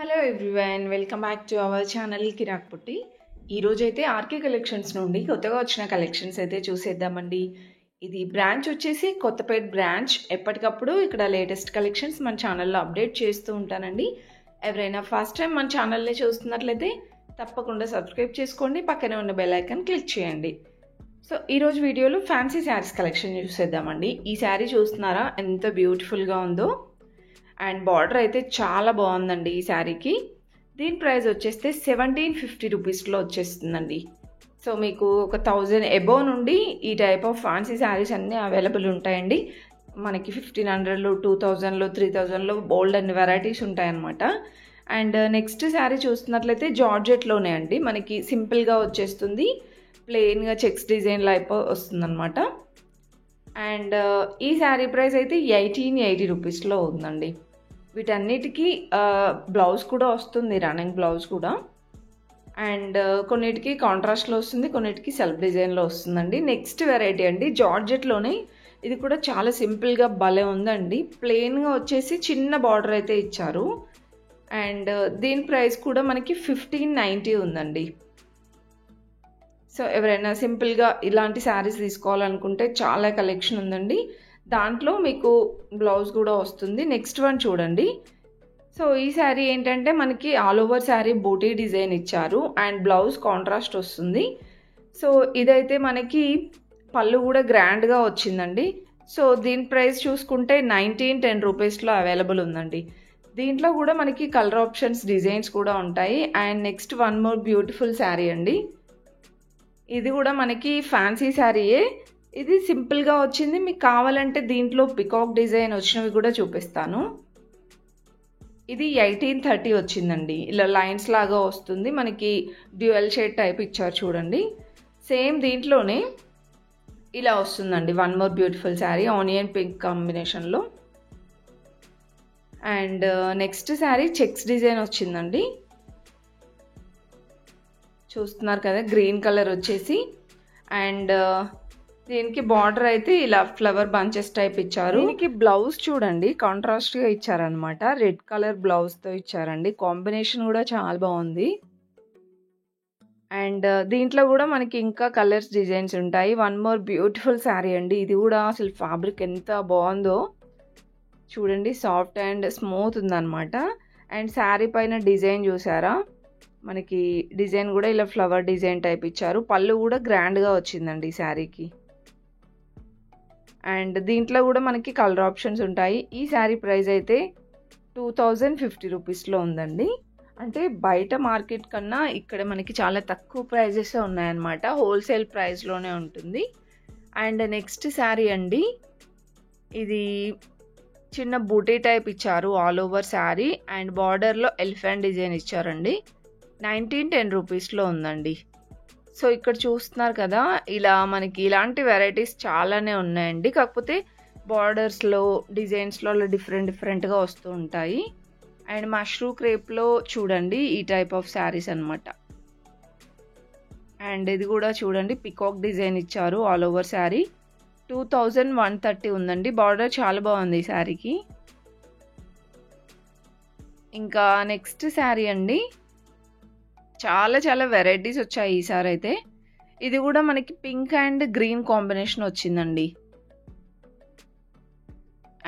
Hello everyone, welcome back to our channel Kirak Putti. ఈరోజైతే RK collections నుండి కొత్తగా వచ్చిన కలెక్షన్స్ అయితే చూసేద్దామండి. ఇది బ్రాంచ్ వచ్చేసి కొత్తపేట బ్రాంచ్. ఎప్పటికప్పుడు ఇక్కడ లేటెస్ట్ కలెక్షన్స్ మన ఛానల్లో అప్డేట్ చేస్తూ ఉంటానండి. ఎవరైనా ఫస్ట్ టైం మన ఛానల్ని చూస్తున్నట్లయితే తప్పకుండా సబ్స్క్రైబ్ చేసుకోండి, పక్కనే ఉన్న బెల్ ఐకాన్ క్లిక్ చేయండి. సో ఈరోజు వీడియోలో ఫ్యాన్సీ శారీస్ కలెక్షన్ చూసేద్దామండి. ఈ శారీ చూస్తున్నారా ఎంత బ్యూటిఫుల్గా ఉందో, అండ్ బార్డర్ అయితే చాలా బాగుందండి ఈ శారీకి. దీని ప్రైస్ వచ్చేస్తే 1750 రూపీస్లో వచ్చేస్తుందండి. సో మీకు ఒక 1000 అబోవ్ నుండి ఈ టైప్ ఆఫ్ ఫ్యాన్సీ శారీస్ అన్నీ అవైలబుల్ ఉంటాయండి. మనకి 1500లో, 2000లో, 3000లో బోల్డ్ అన్ని వెరైటీస్ ఉంటాయన్నమాట. అండ్ నెక్స్ట్ శారీ చూస్తున్నట్లయితే జార్జెట్లోనే అండి, మనకి సింపుల్గా వచ్చేస్తుంది, ప్లెయిన్గా చెక్స్ డిజైన్ లైప్ వస్తుందన్నమాట. అండ్ ఈ శారీ ప్రైస్ అయితే 1880 రూపీస్లో ఉందండి. వీటన్నిటికీ బ్లౌజ్ కూడా వస్తుంది, రన్నింగ్ బ్లౌజ్ కూడా. అండ్ కొన్నిటికి కాంట్రాస్ట్లో వస్తుంది, కొన్నిటికి సెల్ఫ్ డిజైన్లో వస్తుందండి. నెక్స్ట్ వెరైటీ అండి జార్జెట్లోనే, ఇది కూడా చాలా సింపుల్గా భలే ఉందండి. ప్లెయిన్గా వచ్చేసి చిన్న బార్డర్ అయితే ఇచ్చారు. అండ్ దీని ప్రైస్ కూడా మనకి 1590 ఉందండి. సో ఎవరైనా సింపుల్గా ఇలాంటి శారీస్ తీసుకోవాలనుకుంటే చాలా కలెక్షన్ ఉందండి. దాంట్లో మీకు బ్లౌజ్ కూడా వస్తుంది. నెక్స్ట్ వన్ చూడండి. సో ఈ శారీ ఏంటంటే మనకి ఆల్ ఓవర్ శారీ బూటీ డిజైన్ ఇచ్చారు అండ్ బ్లౌజ్ కాంట్రాస్ట్ వస్తుంది. సో ఇదైతే మనకి పళ్ళు కూడా గ్రాండ్గా వచ్చిందండి. సో దీని ప్రైస్ చూసుకుంటే 1910 రూపీస్లో అవైలబుల్ ఉందండి. దీంట్లో కూడా మనకి కలర్ ఆప్షన్స్, డిజైన్స్ కూడా ఉంటాయి. And next one more beautiful sari అండి. ఇది కూడా మనకి ఫ్యాన్సీ శారీయే. ఇది సింపుల్గా వచ్చింది. మీకు కావాలంటే దీంట్లో పికాక్ డిజైన్ వచ్చినవి కూడా చూపిస్తాను. ఇది 1830 వచ్చిందండి. ఇలా లైన్స్ లాగా వస్తుంది, మనకి డ్యూయల్ షేడ్ టైప్ ఇచ్చారు చూడండి. సేమ్ దీంట్లోనే ఇలా వస్తుందండి one more beautiful sari, onion pink కాంబినేషన్లో. And next sari checks design వచ్చిందండి. చూస్తున్నారు కదా, గ్రీన్ కలర్ వచ్చేసి. అండ్ దీనికి బార్డర్ అయితే ఇలా ఫ్లవర్ బంచెస్ టైప్ ఇచ్చారు. దీనికి బ్లౌజ్ చూడండి కాంట్రాస్ట్గా ఇచ్చారనమాట, రెడ్ కలర్ బ్లౌజ్తో ఇచ్చారండి. కాంబినేషన్ కూడా చాలా బాగుంది. అండ్ దీంట్లో కూడా మనకి ఇంకా కలర్స్, డిజైన్స్ ఉంటాయి. వన్ మోర్ బ్యూటిఫుల్ శారీ అండి. ఇది కూడా అసలు ఫ్యాబ్రిక్ ఎంత బాగుందో చూడండి, సాఫ్ట్ అండ్ స్మూత్ ఉందన్నమాట. అండ్ శారీ పైన డిజైన్ చూసారా, మనకి డిజైన్ కూడా ఇలా ఫ్లవర్ డిజైన్ టైప్ ఇచ్చారు. పళ్ళు కూడా గ్రాండ్గా వచ్చిందండి ఈ శారీకి. అండ్ దీంట్లో కూడా మనకి కలర్ ఆప్షన్స్ ఉంటాయి. ఈ శారీ ప్రైస్ అయితే 2050 రూపీస్లో ఉందండి. అంటే బయట మార్కెట్ కన్నా ఇక్కడ మనకి చాలా తక్కువ ప్రైజెస్ ఉన్నాయన్నమాట, హోల్సేల్ ప్రైస్లోనే ఉంటుంది. అండ్ నెక్స్ట్ శారీ అండి, ఇది చిన్న బూటీ టైప్ ఇచ్చారు ఆల్ ఓవర్ శారీ. అండ్ బార్డర్లో ఎలిఫెంట్ డిజైన్ ఇచ్చారండి. 1910 రూపీస్లో ఉందండి. సో ఇక్కడ చూస్తున్నారు కదా, ఇలా మనకి ఇలాంటి వెరైటీస్ చాలానే ఉన్నాయండి. కాకపోతే బార్డర్స్లో, డిజైన్స్లో అలా డిఫరెంట్గా వస్తూ ఉంటాయి. అండ్ మష్రూ క్రేప్లో చూడండి ఈ టైప్ ఆఫ్ శారీస్ అనమాట. అండ్ ఇది కూడా చూడండి పికాక్ డిజైన్ ఇచ్చారు ఆల్ ఓవర్ శారీ. 2130 ఉందండి. బార్డర్ చాలా బాగుంది ఈ శారీకి. ఇంకా నెక్స్ట్ శారీ అండి, చాలా వెరైటీస్ వచ్చాయి ఈసారి అయితే. ఇది కూడా మనకి పింక్ అండ్ గ్రీన్ కాంబినేషన్ వచ్చిందండి.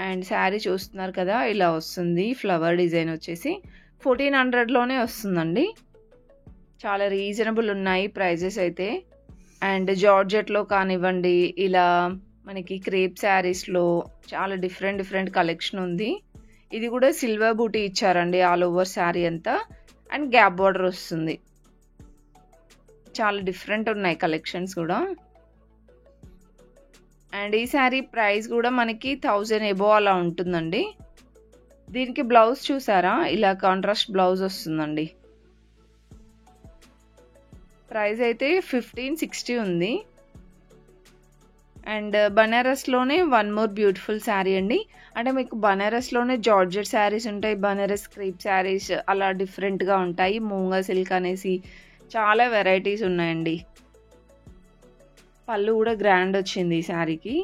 అండ్ శారీ చూస్తున్నారు కదా, ఇలా వస్తుంది. ఫ్లవర్ డిజైన్ వచ్చేసి 1400లోనే వస్తుందండి. చాలా రీజనబుల్ ఉన్నాయి ప్రైజెస్ అయితే. అండ్ జార్జెట్లో కానివ్వండి, ఇలా మనకి క్రేప్ శారీస్లో చాలా డిఫరెంట్ కలెక్షన్ ఉంది. ఇది కూడా సిల్వర్ బూటీ ఇచ్చారండి ఆల్ ఓవర్ శారీ అంతా. అండ్ గ్యాప్ బార్డర్ వస్తుంది. చాలా డిఫరెంట్ ఉన్నాయి కలెక్షన్స్ కూడా. అండ్ ఈ శారీ ప్రైస్ కూడా మనకి 1000 అబోవ్ అలా ఉంటుందండి. దీనికి బ్లౌజ్ చూసారా, ఇలా కాంట్రాస్ట్ బ్లౌజ్ వస్తుందండి. ప్రైస్ అయితే 1560 ఉంది. అండ్ బనారస్లోనే వన్ మోర్ బ్యూటిఫుల్ శారీ అండి. అంటే మీకు బనారస్లోనే జార్జెట్ శారీస్ ఉంటాయి, బనారస్ క్రేప్ శారీస్ అలా డిఫరెంట్గా ఉంటాయి. మూంగా సిల్క్ అనేసి చాలా వెరైటీస్ ఉన్నాయండి. పళ్ళు కూడా గ్రాండ్ వచ్చింది ఈ శారీకి.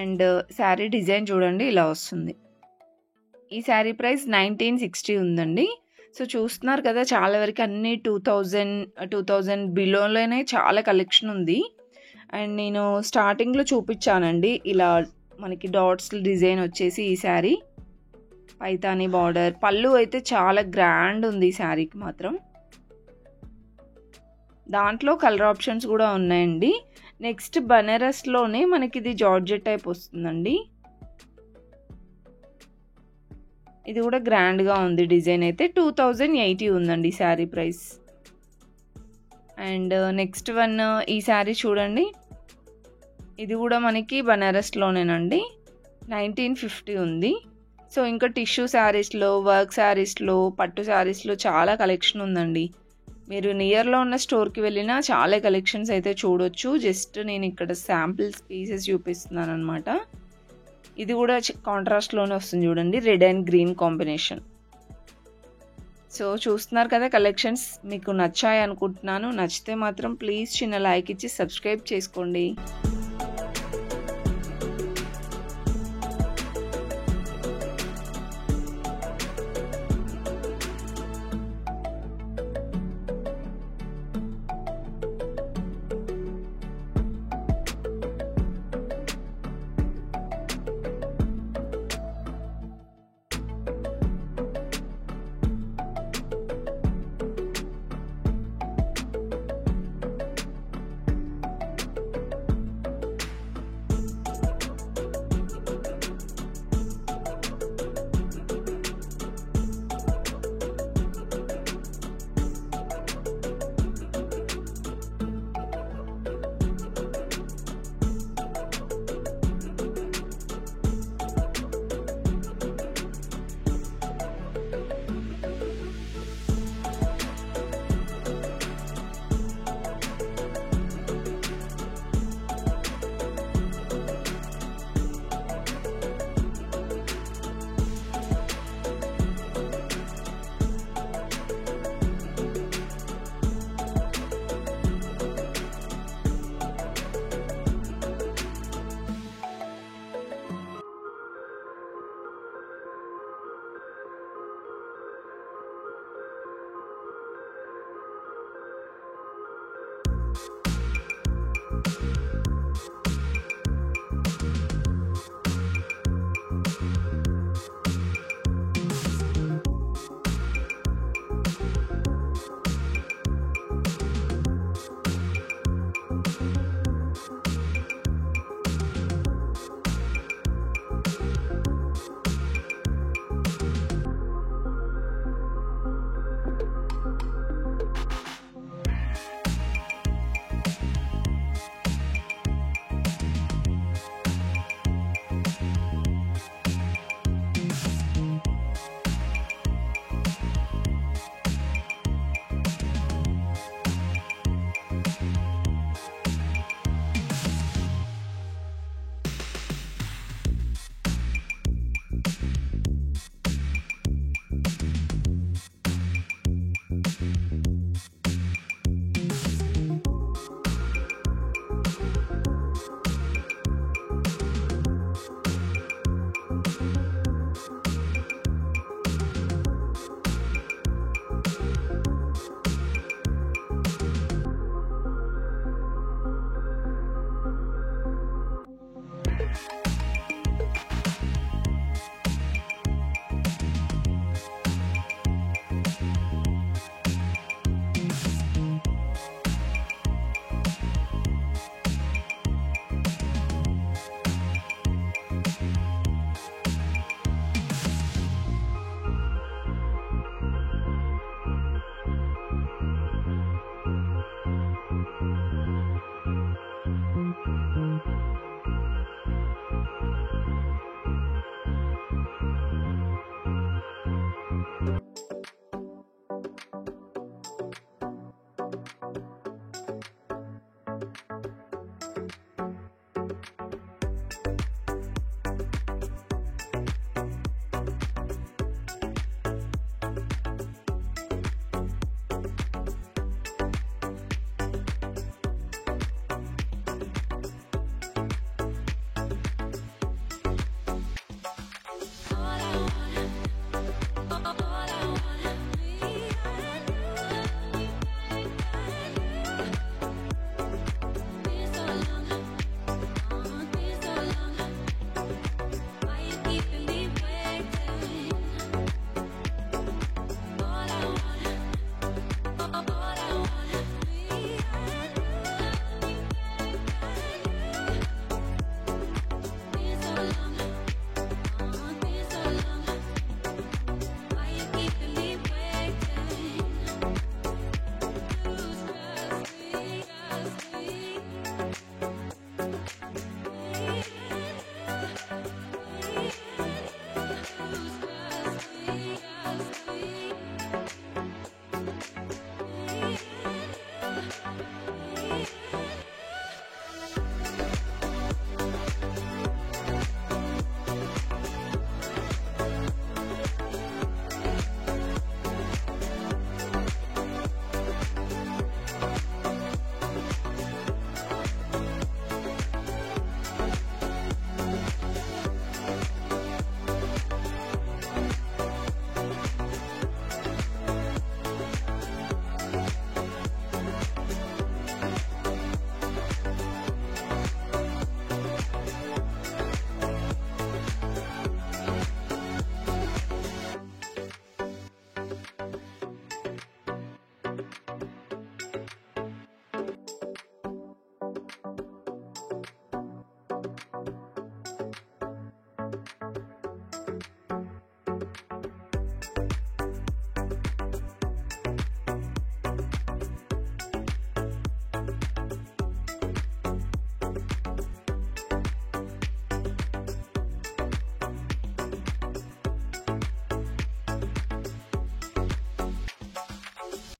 అండ్ శారీ డిజైన్ చూడండి ఇలా వస్తుంది. ఈ శారీ ప్రైస్ 1960 ఉందండి. సో చూస్తున్నారు కదా, చాలా వరకు అన్నీ 2000 బిలోలోనే చాలా కలెక్షన్ ఉంది. అండ్ నేను స్టార్టింగ్లో చూపించానండి, ఇలా మనకి డాట్స్ డిజైన్ వచ్చేసి ఈ శారీ పైతానీ బార్డర్. పళ్ళు అయితే చాలా గ్రాండ్ ఉంది ఈ శారీకి మాత్రం. దాంట్లో కలర్ ఆప్షన్స్ కూడా ఉన్నాయండి. నెక్స్ట్ బనారస్లోనే మనకి ఇది జార్జెట్ టైప్ వస్తుందండి. ఇది కూడా గ్రాండ్గా ఉంది డిజైన్ అయితే. 2080 ఉందండి sari price. And next one ఈ శారీ చూడండి, ఇది కూడా మనకి బనారస్లోనేనండి. 1950 ఉంది. సో ఇంకా టిష్యూ శారీస్లో, వర్క్ శారీస్లో, పట్టు శారీస్లో చాలా కలెక్షన్ ఉందండి. మీరు నియర్లో ఉన్న స్టోర్కి వెళ్ళినా చాలా కలెక్షన్స్ అయితే చూడొచ్చు. జస్ట్ నేను ఇక్కడ శాంపిల్స్ పీసెస్ చూపిస్తున్నాను అనమాట. ఇది కూడా కాంట్రాస్ట్లోనే వస్తుంది చూడండి, red and green combination. So చూస్తున్నారు కదా, కలెక్షన్స్ మీకు నచ్చాయి అనుకుంటున్నాను. నచ్చితే మాత్రం ప్లీజ్ చిన్న లైక్ ఇచ్చి సబ్స్క్రైబ్ చేసుకోండి.